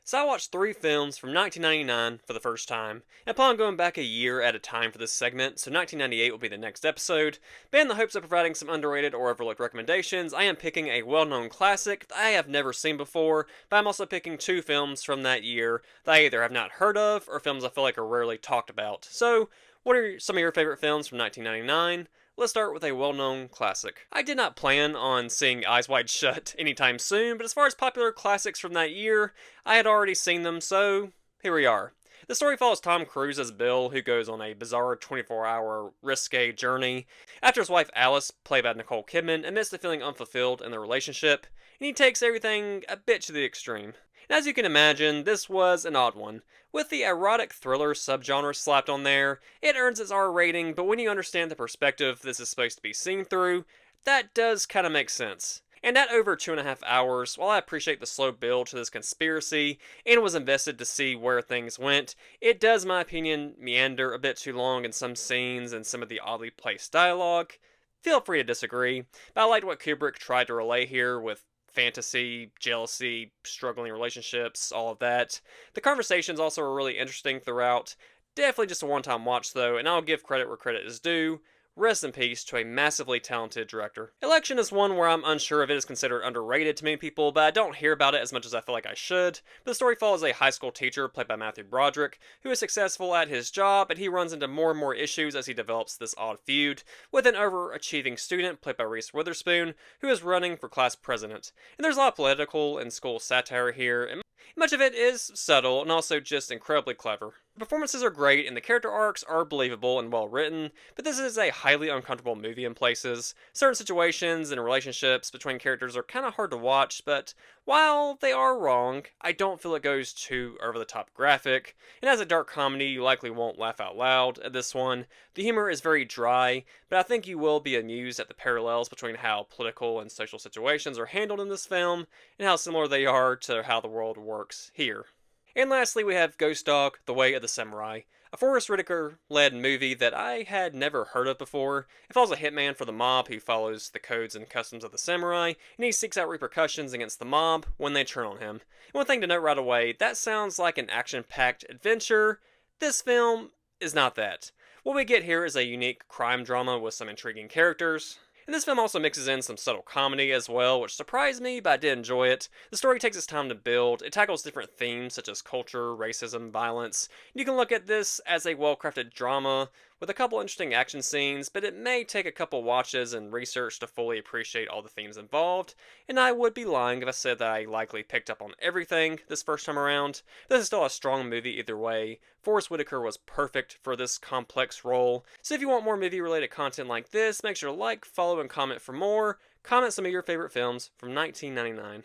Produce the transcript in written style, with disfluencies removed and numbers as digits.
So I watched three films from 1999 for the first time, and plan on going back a year at a time for this segment, so 1998 will be the next episode. But in the hopes of providing some underrated or overlooked recommendations, I am picking a well-known classic that I have never seen before, but I'm also picking two films from that year that I either have not heard of, or films I feel like are rarely talked about. So, what are some of your favorite films from 1999? Let's start with a well-known classic. I did not plan on seeing Eyes Wide Shut anytime soon, but as far as popular classics from that year, I had already seen them, so here we are. The story follows Tom Cruise as Bill, who goes on a bizarre 24-hour risque journey after his wife Alice, played by Nicole Kidman, admits to feeling unfulfilled in their relationship, and he takes everything a bit to the extreme. And as you can imagine, this was an odd one. With the erotic thriller subgenre slapped on there, it earns its R rating, but when you understand the perspective this is supposed to be seen through, that does kinda make sense. And at over 2.5 hours, while I appreciate the slow build to this conspiracy and was invested to see where things went, it does, in my opinion, meander a bit too long in some scenes and some of the oddly placed dialogue. Feel free to disagree, but I liked what Kubrick tried to relay here with fantasy, jealousy, struggling relationships, all of that. The conversations also were really interesting throughout. Definitely just a one time watch though, and I'll give credit where credit is due. Rest in peace to a massively talented director. Election is one where I'm unsure if it is considered underrated to many people, but I don't hear about it as much as I feel like I should. But the story follows a high school teacher, played by Matthew Broderick, who is successful at his job, but he runs into more and more issues as he develops this odd feud with an overachieving student, played by Reese Witherspoon, who is running for class president. And there's a lot of political and school satire here, and much of it is subtle and also just incredibly clever. The performances are great and the character arcs are believable and well written, but this is a highly uncomfortable movie in places. Certain situations and relationships between characters are kind of hard to watch, but while they are wrong, I don't feel it goes too over the top graphic. And as a dark comedy, you likely won't laugh out loud at this one. The humor is very dry, but I think you will be amused at the parallels between how political and social situations are handled in this film and how similar they are to how the world works here. And lastly, we have Ghost Dog: The Way of the Samurai, a Forrest Whitaker-led movie that I had never heard of before. It follows a hitman for the mob who follows the codes and customs of the samurai, and he seeks out repercussions against the mob when they turn on him. And one thing to note right away, that sounds like an action-packed adventure. This film is not that. What we get here is a unique crime drama with some intriguing characters. And this film also mixes in some subtle comedy as well, which surprised me, but I did enjoy it. The story takes its time to build. It tackles different themes such as culture, racism, violence. You can look at this as a well-crafted drama with a couple interesting action scenes, but it may take a couple watches and research to fully appreciate all the themes involved, and I would be lying if I said that I likely picked up on everything this first time around. This is still a strong movie either way. Forrest Whitaker was perfect for this complex role, so if you want more movie-related content like this, make sure to like, follow, and comment for more. Comment some of your favorite films from 1999.